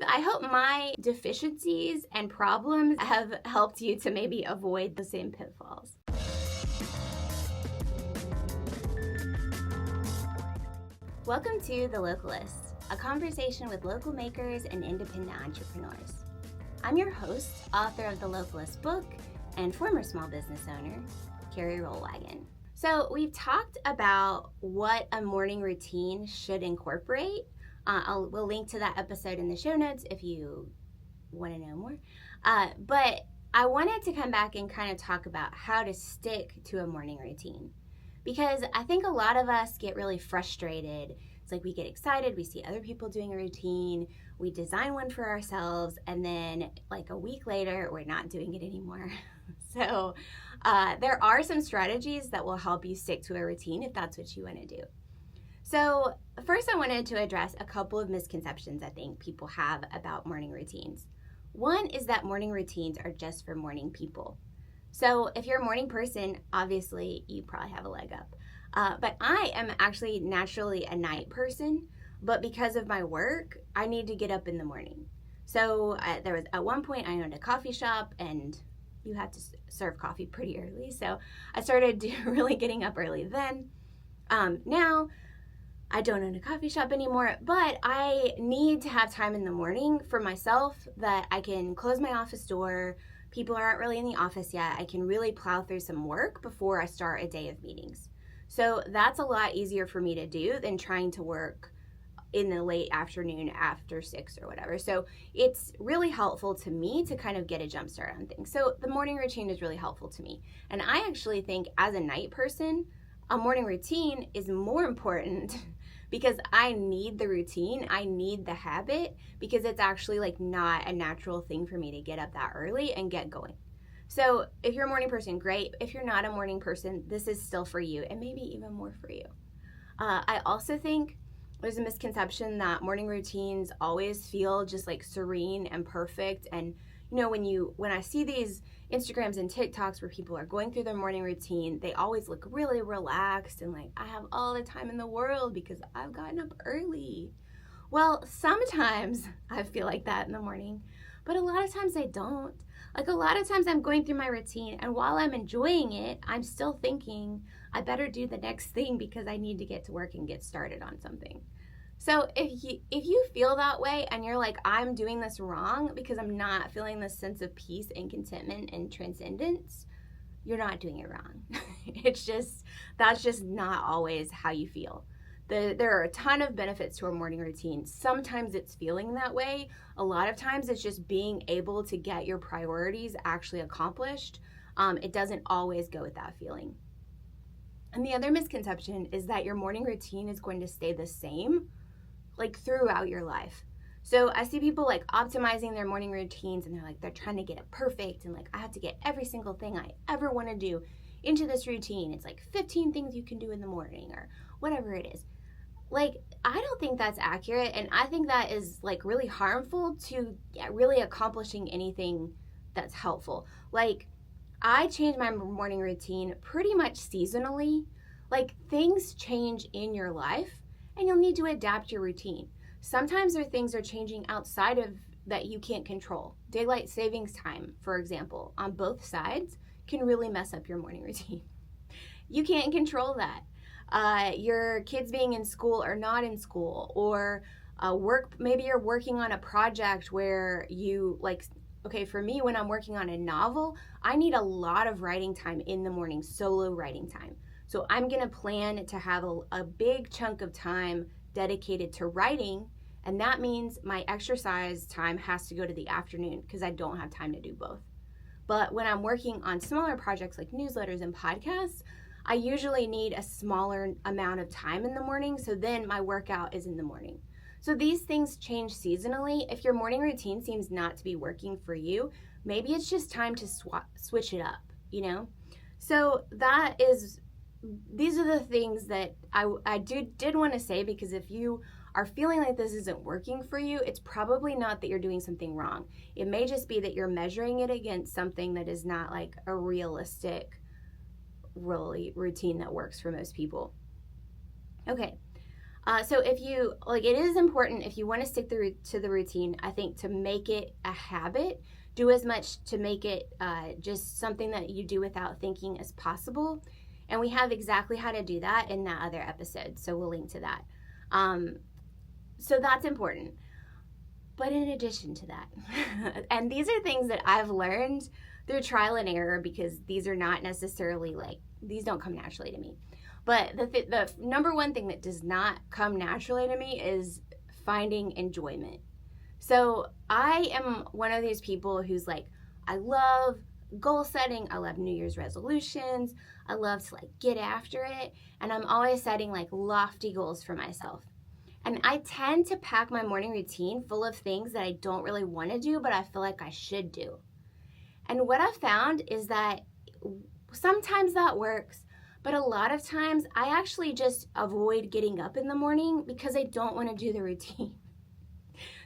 I hope my deficiencies and problems have helped you to maybe avoid the same pitfalls. Welcome to The Localist, a conversation with local makers and independent entrepreneurs. I'm your host, author of the Localist book, and former small business owner, Carrie Rollwagen. So we've talked about what a morning routine should incorporate. We'll link to that episode in the show notes if you want to know more. But I wanted to come back and kind of talk about how to stick to a morning routine. Because I think a lot of us get really frustrated. It's like we get excited, we see other people doing a routine, we design one for ourselves, and then like a week later, we're not doing it anymore. So there are some strategies that will help you stick to a routine if that's what you want to do. So first I wanted to address a couple of misconceptions I think people have about morning routines. One is that morning routines are just for morning people. So if you're a morning person, obviously you probably have a leg up. But I am actually naturally a night person, but because of my work, I need to get up in the morning. So there was at one point I owned a coffee shop and you have to serve coffee pretty early. So I started really getting up early then. Now I don't own a coffee shop anymore, but I need to have time in the morning for myself that I can close my office door. People aren't really in the office yet. I can really plow through some work before I start a day of meetings. So that's a lot easier for me to do than trying to work in the late afternoon after 6 or whatever. So it's really helpful to me to kind of get a jump start on things. So the morning routine is really helpful to me. And I actually think as a night person, a morning routine is more important because I need the routine, I need the habit, because it's actually like not a natural thing for me to get up that early and get going. So if you're a morning person, great. If you're not a morning person, this is still for you and maybe even more for you. I also think there's a misconception that morning routines always feel just like serene and perfect. And you know, when I see these Instagrams and TikToks where people are going through their morning routine, they always look really relaxed and like, I have all the time in the world because I've gotten up early. Well, sometimes I feel like that in the morning, but a lot of times I don't. Like a lot of times I'm going through my routine and while I'm enjoying it, I'm still thinking I better do the next thing because I need to get to work and get started on something. So if you feel that way and you're like, I'm doing this wrong because I'm not feeling this sense of peace and contentment and transcendence, you're not doing it wrong. That's just not always how you feel. There are a ton of benefits to a morning routine. Sometimes it's feeling that way. A lot of times it's just being able to get your priorities actually accomplished. It doesn't always go with that feeling. And the other misconception is that your morning routine is going to stay the same like throughout your life. So I see people like optimizing their morning routines and they're trying to get it perfect and like I have to get every single thing I ever want to do into this routine. It's like 15 things you can do in the morning or whatever it is. Like, I don't think that's accurate, and I think that is like really harmful to really accomplishing anything that's helpful. Like, I change my morning routine pretty much seasonally. Like, things change in your life and you'll need to adapt your routine. Sometimes there are things are changing outside of that you can't control. Daylight savings time, for example, on both sides can really mess up your morning routine. You can't control that. Your kids being in school or not in school, or maybe you're working on a project where you like, okay, for me, when I'm working on a novel, I need a lot of writing time in the morning, solo writing time. So I'm going to plan to have a big chunk of time dedicated to writing, and that means my exercise time has to go to the afternoon because I don't have time to do both. But when I'm working on smaller projects like newsletters and podcasts, I usually need a smaller amount of time in the morning, so then my workout is in the morning. So these things change seasonally. If your morning routine seems not to be working for you, maybe it's just time to switch it up, you know? So these are the things that I did want to say, because if you are feeling like this isn't working for you, it's probably not that you're doing something wrong. It may just be that you're measuring it against something that is not like a realistic really routine that works for most people. Okay, So if you like, it is important if you want to stick to the routine. I think to make it a habit, do as much to make it just something that you do without thinking as possible. And we have exactly how to do that in that other episode, so we'll link to that. So that's important. But in addition to that, and these are things that I've learned through trial and error, because these are not necessarily like, these don't come naturally to me. But the number one thing that does not come naturally to me is finding enjoyment. So I am one of these people who's like, I love goal setting. I love New Year's resolutions. I love to like get after it. And I'm always setting like lofty goals for myself. And I tend to pack my morning routine full of things that I don't really want to do, but I feel like I should do. And what I've found is that sometimes that works, but a lot of times I actually just avoid getting up in the morning because I don't want to do the routine.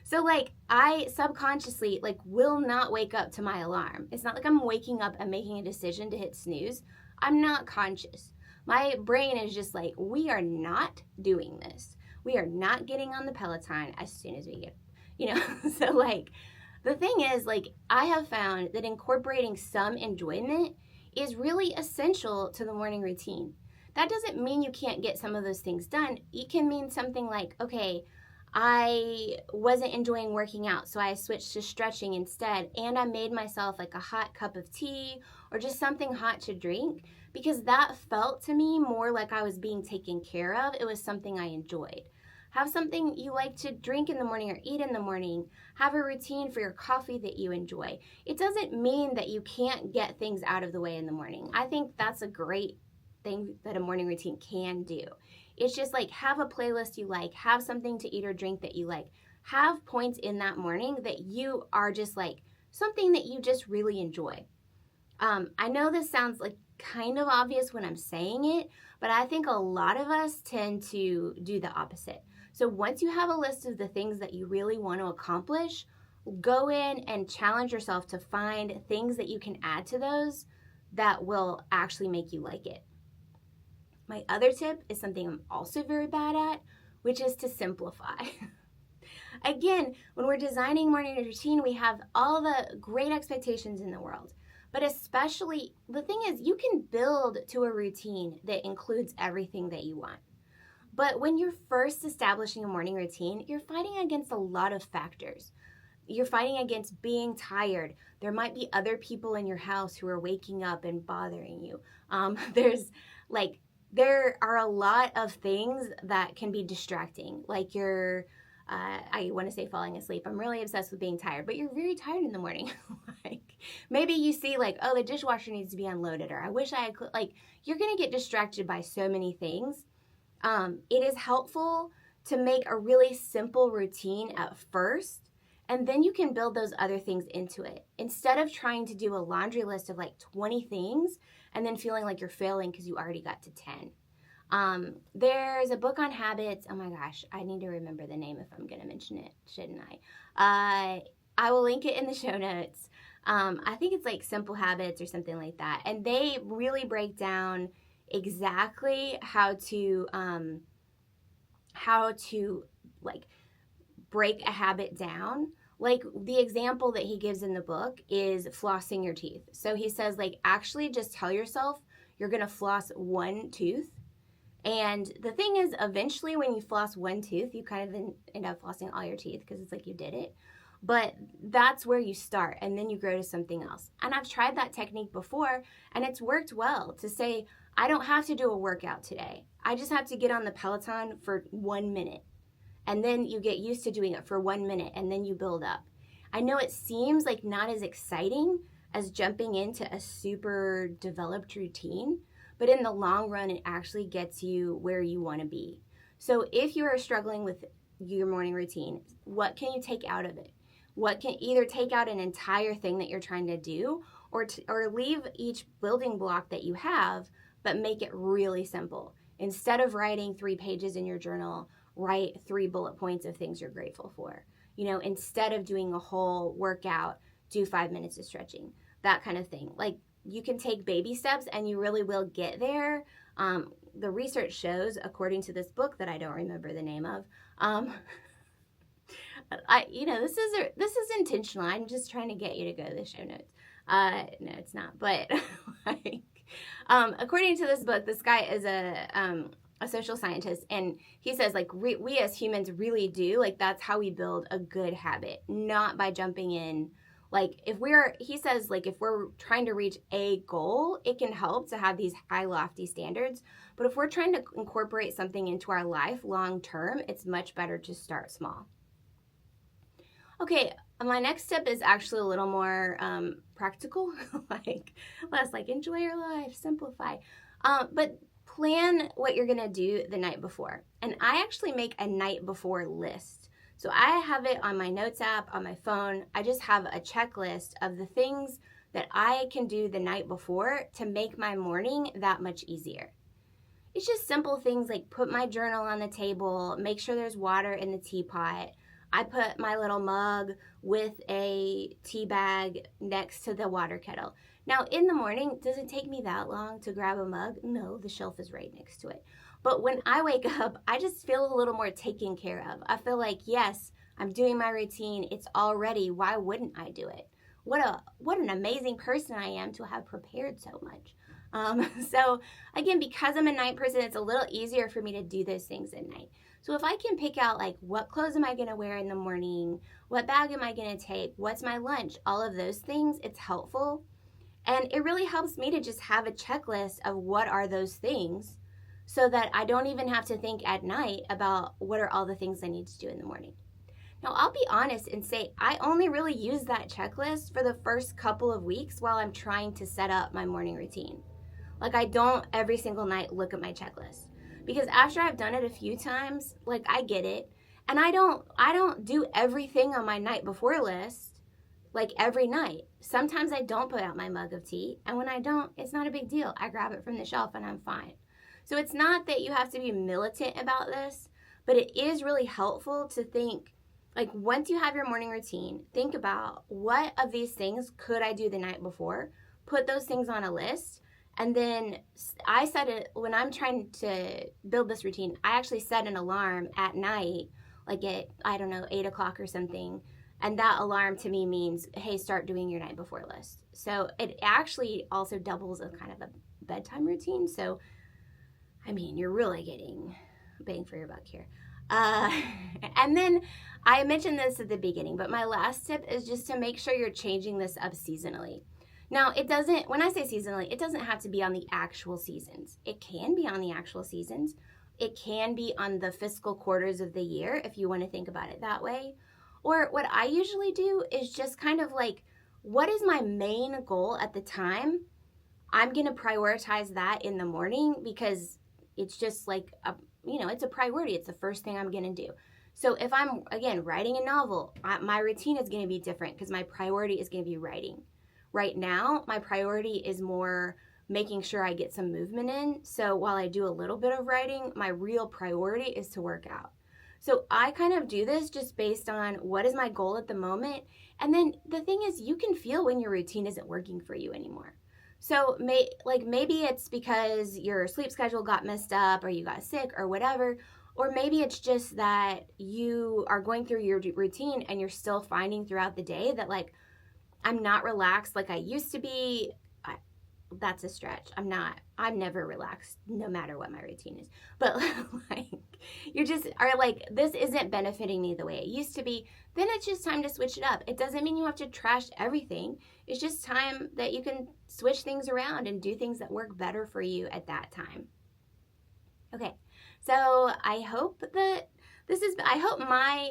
So like I subconsciously like will not wake up to my alarm. It's not like I'm waking up and making a decision to hit snooze. I'm not conscious. My brain is just like, we are not doing this. We are not getting on the Peloton as soon as we get, so like the thing is, like, I have found that incorporating some enjoyment is really essential to the morning routine. That doesn't mean you can't get some of those things done. It can mean something like, okay, I wasn't enjoying working out, so I switched to stretching instead, and I made myself like a hot cup of tea or just something hot to drink, because that felt to me more like I was being taken care of. It was something I enjoyed. Have something you like to drink in the morning or eat in the morning. Have a routine for your coffee that you enjoy. It doesn't mean that you can't get things out of the way in the morning. I think that's a great thing that a morning routine can do. It's just like, have a playlist you like, have something to eat or drink that you like, have points in that morning that you are just like something that you just really enjoy. I know this sounds like kind of obvious when I'm saying it, but I think a lot of us tend to do the opposite. So once you have a list of the things that you really want to accomplish, go in and challenge yourself to find things that you can add to those that will actually make you like it. My other tip is something I'm also very bad at, which is to simplify. Again, when we're designing morning routine, we have all the great expectations in the world. But especially, the thing is, you can build to a routine that includes everything that you want. But when you're first establishing a morning routine, you're fighting against a lot of factors. You're fighting against being tired. There might be other people in your house who are waking up and bothering you. There are a lot of things that can be distracting, like I want to say falling asleep. I'm really obsessed with being tired, but you're very tired in the morning. Like maybe you see like, oh, the dishwasher needs to be unloaded, or I wish I had, like, you're going to get distracted by so many things. It is helpful to make a really simple routine at first, and then you can build those other things into it. Instead of trying to do a laundry list of like 20 things and then feeling like you're failing because you already got to 10. There's a book on habits. Oh my gosh, I need to remember the name if I'm going to mention it, shouldn't I? I will link it in the show notes. I think it's like Simple Habits or something like that. And they really break down exactly how to like break a habit down. Like the example that he gives in the book is flossing your teeth. So he says, like, actually just tell yourself you're going to floss one tooth. And the thing is, eventually when you floss one tooth, you kind of then end up flossing all your teeth because it's like you did it. But that's where you start, and then you grow to something else. And I've tried that technique before, and it's worked well to say, I don't have to do a workout today. I just have to get on the Peloton for 1 minute. And then you get used to doing it for 1 minute, and then you build up. I know it seems like not as exciting as jumping into a super developed routine, but in the long run, it actually gets you where you want to be. So if you are struggling with your morning routine, what can you take out of it? What can either take out an entire thing that you're trying to do, or leave each building block that you have, but make it really simple. Instead of writing 3 pages in your journal, write 3 bullet points of things you're grateful for. Instead of doing a whole workout, do 5 minutes of stretching, that kind of thing. Like, you can take baby steps and you really will get there. the research shows, according to this book that I don't remember the name of, this is intentional. I'm just trying to get you to go to the show notes. No, it's not. But like, according to this book, this guy is a social scientist, and he says like we as humans really do, like, that's how we build a good habit, not by jumping in. Like he says like if we're trying to reach a goal, it can help to have these high lofty standards. But if we're trying to incorporate something into our life long term, it's much better to start small. Okay, my next tip is actually a little more practical, like less like enjoy your life, simplify. But plan what you're gonna do the night before. And I actually make a night before list. So I have it on my notes app on my phone. I just have a checklist of the things that I can do the night before to make my morning that much easier. It's just simple things like put my journal on the table, make sure there's water in the teapot. I put my little mug with a tea bag next to the water kettle. Now, in the morning, does it take me that long to grab a mug? No, the shelf is right next to it. But when I wake up, I just feel a little more taken care of. I feel like, yes, I'm doing my routine. It's all ready. Why wouldn't I do it? What an amazing person I am to have prepared so much. So again, because I'm a night person, it's a little easier for me to do those things at night. So if I can pick out like what clothes am I going to wear in the morning, what bag am I going to take, what's my lunch, all of those things, it's helpful. And it really helps me to just have a checklist of what are those things so that I don't even have to think at night about what are all the things I need to do in the morning. Now, I'll be honest and say I only really use that checklist for the first couple of weeks while I'm trying to set up my morning routine. Like, I don't every single night look at my checklist, because after I've done it a few times, like, I get it. And I don't do everything on my night before list like every night. Sometimes I don't put out my mug of tea, and when I don't, it's not a big deal. I grab it from the shelf and I'm fine. So it's not that you have to be militant about this, but it is really helpful to think, like, once you have your morning routine, think about what of these things could I do the night before, put those things on a list. And then I set it, when I'm trying to build this routine, I actually set an alarm at night, like at, 8 o'clock or something. And that alarm to me means, hey, start doing your night before list. So it actually also doubles as kind of a bedtime routine. So, I mean, you're really getting bang for your buck here. And then I mentioned this at the beginning, but my last tip is just to make sure you're changing this up seasonally. Now, when I say seasonally, it doesn't have to be on the actual seasons. It can be on the actual seasons. It can be on the fiscal quarters of the year, if you want to think about it that way. Or what I usually do is just kind of like, what is my main goal at the time? I'm going to prioritize that in the morning because it's just like, it's a priority. It's the first thing I'm going to do. So if I'm, again, writing a novel, my routine is going to be different because my priority is going to be writing. Right now, my priority is more making sure I get some movement in. So while I do a little bit of writing, my real priority is to work out. So I kind of do this just based on what is my goal at the moment. And then the thing is, you can feel when your routine isn't working for you anymore. So maybe it's because your sleep schedule got messed up or you got sick or whatever. Or maybe it's just that you are going through your routine and you're still finding throughout the day that, like, I'm not relaxed like I used to be. That's a stretch. I'm never relaxed no matter what my routine is. But like, you just are like, this isn't benefiting me the way it used to be. Then it's just time to switch it up. It doesn't mean you have to trash everything. It's just time that you can switch things around and do things that work better for you at that time. Okay, so I hope my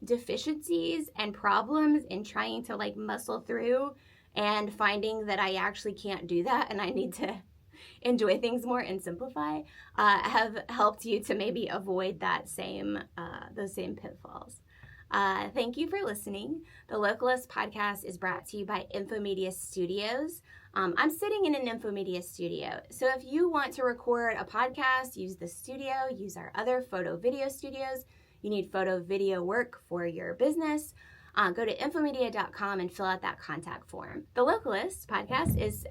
deficiencies and problems in trying to like muscle through and finding that I actually can't do that and I need to enjoy things more and simplify have helped you to maybe avoid those same pitfalls. Thank you for listening. The Localist podcast is brought to you by Infomedia Studios. I'm sitting in an Infomedia studio. So if you want to record a podcast, use the studio, use our other photo video studios. You need photo video work for your business. go to infomedia.com and fill out that contact form. The Localist podcast is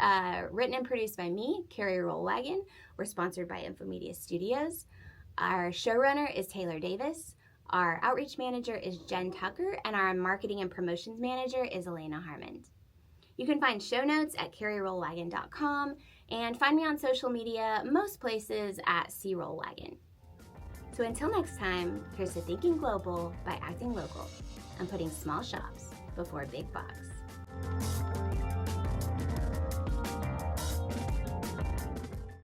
written and produced by me, Carrie Rollwagen. We're sponsored by Infomedia Studios. Our showrunner is Taylor Davis. Our outreach manager is Jen Tucker, and our marketing and promotions manager is Elena Harmond. You can find show notes at carrierollwagen.com and find me on social media, most places at CRollwagen. So until next time, here's to thinking global by acting local and putting small shops before big box.